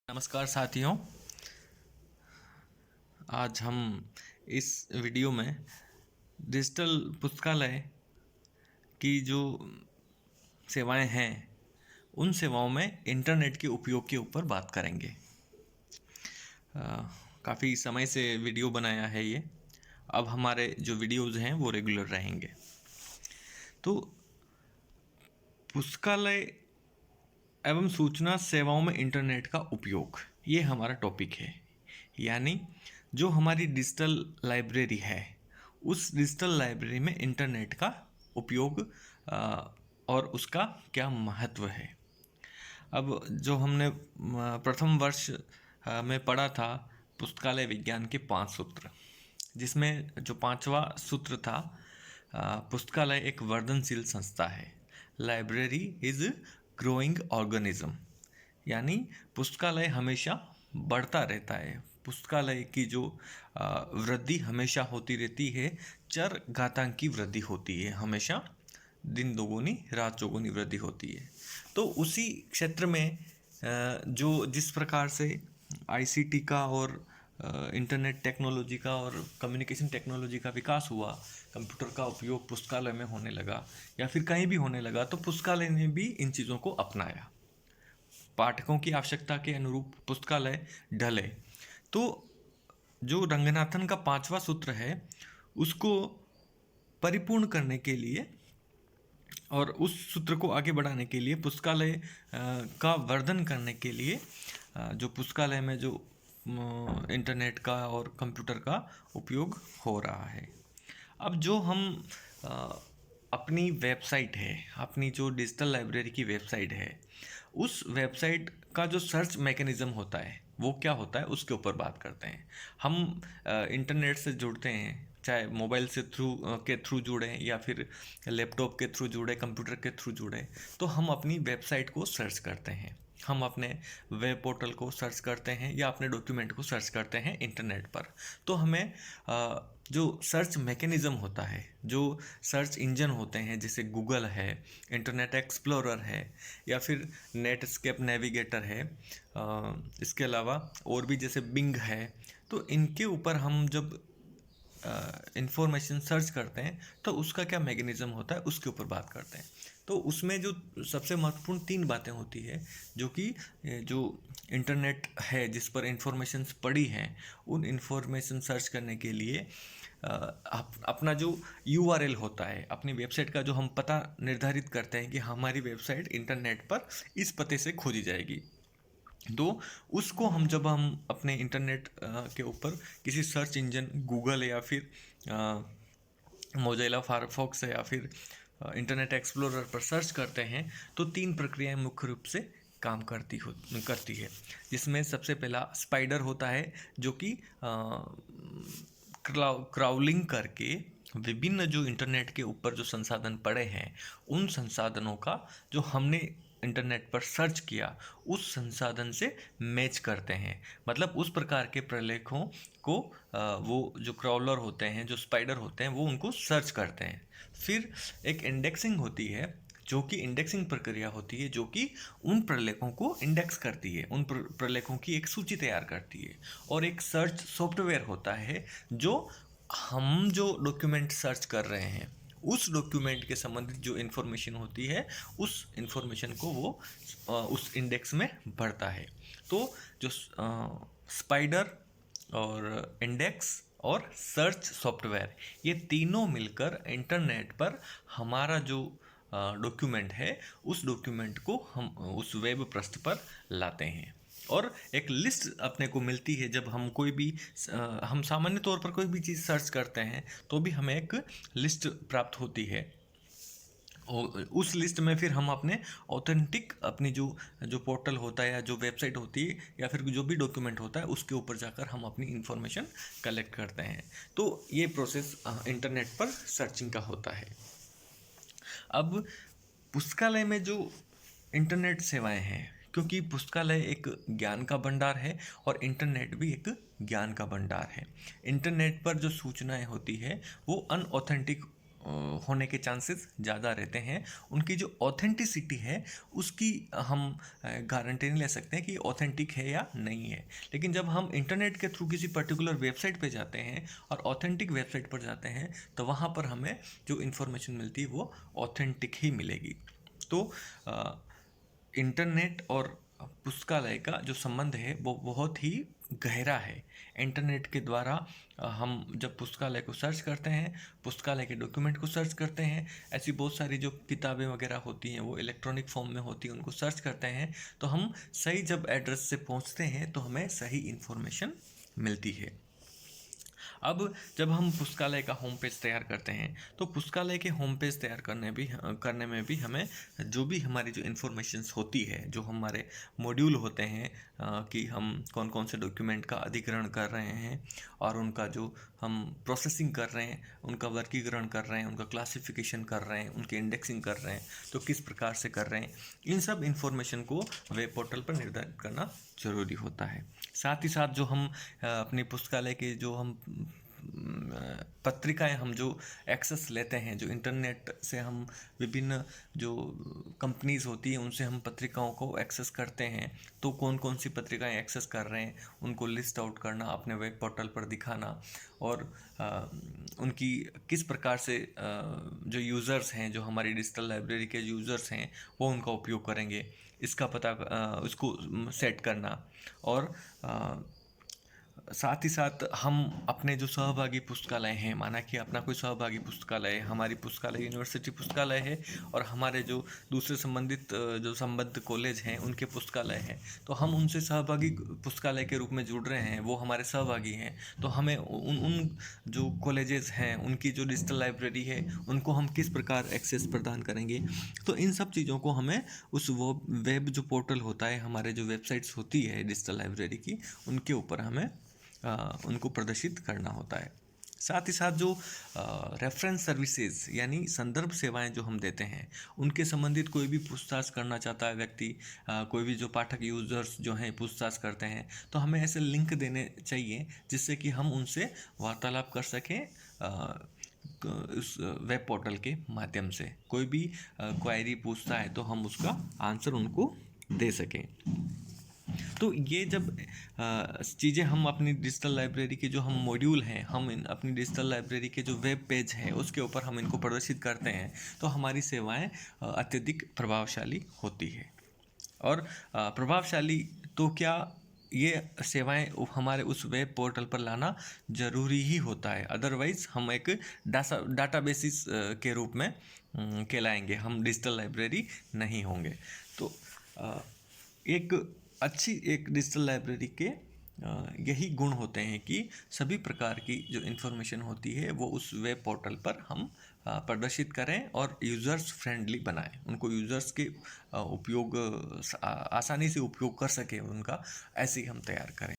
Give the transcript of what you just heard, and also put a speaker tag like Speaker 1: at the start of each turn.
Speaker 1: नमस्कार साथियों। आज हम इस वीडियो में डिजिटल पुस्तकालय की जो सेवाएं हैं उन सेवाओं में इंटरनेट के उपयोग के ऊपर बात करेंगे। काफ़ी समय से वीडियो बनाया है ये। अब हमारे जो वीडियोज़ हैं वो रेगुलर रहेंगे। तो पुस्तकालय एवं सूचना सेवाओं में इंटरनेट का उपयोग, ये हमारा टॉपिक है। यानी जो हमारी डिजिटल लाइब्रेरी है उस डिजिटल लाइब्रेरी में इंटरनेट का उपयोग और उसका क्या महत्व है। अब जो हमने प्रथम वर्ष में पढ़ा था पुस्तकालय विज्ञान के 5 सूत्र, जिसमें जो 5वां सूत्र था, पुस्तकालय एक वर्धनशील संस्था है। लाइब्रेरी इज ग्रोइंग ऑर्गेनिज्म, यानी पुस्तकालय हमेशा बढ़ता रहता है। पुस्तकालय की जो वृद्धि हमेशा होती रहती है, चर घातांक की वृद्धि होती है, हमेशा दिन दोगुनी रात चौगुनी वृद्धि होती है। तो उसी क्षेत्र में जो जिस प्रकार से आईसीटी का और इंटरनेट टेक्नोलॉजी का और कम्युनिकेशन टेक्नोलॉजी का विकास हुआ, कंप्यूटर का उपयोग पुस्तकालय में होने लगा या फिर कहीं भी होने लगा, तो पुस्तकालय ने भी इन चीज़ों को अपनाया। पाठकों की आवश्यकता के अनुरूप पुस्तकालय ढले। तो जो रंगनाथन का 5वां सूत्र है उसको परिपूर्ण करने के लिए और उस सूत्र को आगे बढ़ाने के लिए, पुस्तकालय का वर्धन करने के लिए, जो पुस्तकालय में जो इंटरनेट का और कंप्यूटर का उपयोग हो रहा है। अब जो हम अपनी वेबसाइट है, अपनी जो डिजिटल लाइब्रेरी की वेबसाइट है, उस वेबसाइट का जो सर्च मैकेनिज़्म होता है वो क्या होता है उसके ऊपर बात करते हैं। हम इंटरनेट से जुड़ते हैं, चाहे मोबाइल से थ्रू जुड़े या फिर लैपटॉप के थ्रू जुड़े, कंप्यूटर के थ्रू जुड़े, तो हम अपनी वेबसाइट को सर्च करते हैं, हम अपने वेब पोर्टल को सर्च करते हैं या अपने डॉक्यूमेंट को सर्च करते हैं इंटरनेट पर। तो हमें जो सर्च मैकेनिज़्म होता है, जो सर्च इंजन होते हैं, जैसे गूगल है, इंटरनेट एक्सप्लोरर है या फिर नेटस्केप नेविगेटर है, इसके अलावा और भी जैसे बिंग है, तो इनके ऊपर हम जब इंफॉर्मेशन सर्च करते हैं तो उसका क्या मैकेनिज़्म होता है उसके ऊपर बात करते हैं। तो उसमें जो सबसे महत्वपूर्ण 3 बातें होती है, जो कि जो इंटरनेट है जिस पर इंफॉर्मेशन पड़ी हैं, उन इंफॉर्मेशन सर्च करने के लिए अपना जो यूआरएल होता है, अपनी वेबसाइट का जो हम पता निर्धारित करते हैं कि हमारी वेबसाइट इंटरनेट पर इस पते से खोजी जाएगी, तो उसको जब हम अपने इंटरनेट के ऊपर किसी सर्च इंजन गूगल या फिर मोज़िला फायरफॉक्स या फिर इंटरनेट एक्सप्लोरर पर सर्च करते हैं, तो 3 प्रक्रियाएं मुख्य रूप से काम करती है, जिसमें सबसे पहला स्पाइडर होता है, जो कि क्राउलिंग करके विभिन्न जो इंटरनेट के ऊपर जो संसाधन पड़े हैं उन संसाधनों का जो हमने इंटरनेट पर सर्च किया उस संसाधन से मैच करते हैं। मतलब उस प्रकार के प्रलेखों को वो जो क्राउलर होते हैं, जो स्पाइडर होते हैं, वो उनको सर्च करते हैं। फिर एक इंडेक्सिंग होती है, जो कि इंडेक्सिंग प्रक्रिया होती है, जो कि उन प्रलेखों को इंडेक्स करती है, उन प्रलेखों की एक सूची तैयार करती है। और एक सर्च सॉफ्टवेयर होता है, जो हम जो डॉक्यूमेंट सर्च कर रहे हैं उस डॉक्यूमेंट के संबंधित जो इन्फॉर्मेशन होती है उस इन्फॉर्मेशन को वो उस इंडेक्स में भरता है। तो जो स्पाइडर और इंडेक्स और सर्च सॉफ्टवेयर, ये तीनों मिलकर इंटरनेट पर हमारा जो डॉक्यूमेंट है उस डॉक्यूमेंट को हम उस वेब पृष्ठ पर लाते हैं। और एक लिस्ट अपने को मिलती है, जब हम कोई भी हम सामान्य तौर पर कोई भी चीज़ सर्च करते हैं तो भी हमें एक लिस्ट प्राप्त होती है। और उस लिस्ट में फिर हम अपने ऑथेंटिक अपनी जो जो पोर्टल होता है या जो वेबसाइट होती है या फिर जो भी डॉक्यूमेंट होता है उसके ऊपर जाकर हम अपनी इन्फॉर्मेशन कलेक्ट करते हैं। तो ये प्रोसेस इंटरनेट पर सर्चिंग का होता है। अब पुस्तकालय में जो इंटरनेट सेवाएं हैं, क्योंकि पुस्तकालय एक ज्ञान का भंडार है और इंटरनेट भी एक ज्ञान का भंडार है। इंटरनेट पर जो सूचनाएं होती है वो अनऑथेंटिक होने के चांसेस ज़्यादा रहते हैं। उनकी जो ऑथेंटिसिटी है उसकी हम गारंटी नहीं ले सकते हैं कि ऑथेंटिक है या नहीं है। लेकिन जब हम इंटरनेट के थ्रू किसी पर्टिकुलर वेबसाइट पे जाते हैं और ऑथेंटिक वेबसाइट पर जाते हैं तो वहाँ पर हमें जो इन्फॉर्मेशन मिलती है वो ऑथेंटिक ही मिलेगी। तो इंटरनेट और पुस्तकालय का जो संबंध है वो बहुत ही गहरा है। इंटरनेट के द्वारा हम जब पुस्तकालय को सर्च करते हैं, पुस्तकालय के डॉक्यूमेंट को सर्च करते हैं, ऐसी बहुत सारी जो किताबें वगैरह होती हैं वो इलेक्ट्रॉनिक फॉर्म में होती हैं, उनको सर्च करते हैं तो हम सही जब एड्रेस से पहुंचते हैं तो हमें सही इन्फॉर्मेशन मिलती है। अब जब हम पुस्तकालय का होम पेज तैयार करते हैं तो पुस्तकालय के होम पेज तैयार करने में भी हमें जो भी हमारी जो इन्फॉर्मेशंस होती है, जो हमारे मॉड्यूल होते हैं कि हम कौन कौन से डॉक्यूमेंट का अधिग्रहण कर रहे हैं और उनका जो हम प्रोसेसिंग कर रहे हैं, उनका वर्गीकरण कर रहे हैं, उनका क्लासिफिकेशन कर रहे हैं, उनकी इंडेक्सिंग कर रहे हैं, तो किस प्रकार से कर रहे हैं, इन सब इन्फॉर्मेशन को वेब पोर्टल पर निर्धारित करना जरूरी होता है। साथ ही साथ जो हम अपनी पुस्तकालय के जो हम पत्रिकाएं हम जो एक्सेस लेते हैं, जो इंटरनेट से हम विभिन्न जो कंपनीज होती हैं उनसे हम पत्रिकाओं को एक्सेस करते हैं, तो कौन कौन सी पत्रिकाएं एक्सेस कर रहे हैं उनको लिस्ट आउट करना, अपने वेब पोर्टल पर दिखाना और उनकी किस प्रकार से जो यूज़र्स हैं, जो हमारी डिजिटल लाइब्रेरी के यूज़र्स हैं वो उनका उपयोग करेंगे, इसका पता उसको सेट करना। और साथ ही साथ हम अपने जो सहभागी पुस्तकालय हैं, माना कि अपना कोई सहभागी पुस्तकालय है, हमारी पुस्तकालय यूनिवर्सिटी पुस्तकालय है और हमारे जो दूसरे संबंधित जो संबद्ध कॉलेज हैं उनके पुस्तकालय हैं, तो हम उनसे सहभागी पुस्तकालय के रूप में जुड़ रहे हैं, वो हमारे सहभागी हैं, तो हमें उन जो कॉलेजेस हैं उनकी जो डिजिटल लाइब्रेरी है उनको हम किस प्रकार एक्सेस प्रदान करेंगे। तो इन सब चीज़ों को हमें उस वो वेब जो पोर्टल होता है, हमारे जो वेबसाइट्स होती है डिजिटल लाइब्रेरी की, उनके ऊपर हमें उनको प्रदर्शित करना होता है। साथ ही साथ जो रेफरेंस सर्विसेज यानी संदर्भ सेवाएं जो हम देते हैं, उनके संबंधित कोई भी पूछताछ करना चाहता है व्यक्ति, कोई भी जो पाठक यूज़र्स जो हैं पूछताछ करते हैं, तो हमें ऐसे लिंक देने चाहिए जिससे कि हम उनसे वार्तालाप कर सकें उस वेब पोर्टल के माध्यम से। कोई भी क्वेरी पूछता है तो हम उसका आंसर उनको दे सकें। तो ये जब चीज़ें हम अपनी डिजिटल लाइब्रेरी के जो हम मॉड्यूल हैं, हम अपनी डिजिटल लाइब्रेरी के जो वेब पेज है उसके ऊपर हम इनको प्रदर्शित करते हैं तो हमारी सेवाएं अत्यधिक प्रभावशाली होती है। और प्रभावशाली तो क्या, ये सेवाएं हमारे उस वेब पोर्टल पर लाना ज़रूरी ही होता है, अदरवाइज़ हम एक डाटाबेसिस के रूप में कहलाएंगे, हम डिजिटल लाइब्रेरी नहीं होंगे। तो एक अच्छी एक डिजिटल लाइब्रेरी के यही गुण होते हैं कि सभी प्रकार की जो इन्फॉर्मेशन होती है वो उस वेब पोर्टल पर हम प्रदर्शित करें और यूज़र्स फ्रेंडली बनाएं, उनको यूज़र्स के उपयोग आसानी से उपयोग कर सकें उनका, ऐसे ही हम तैयार करें।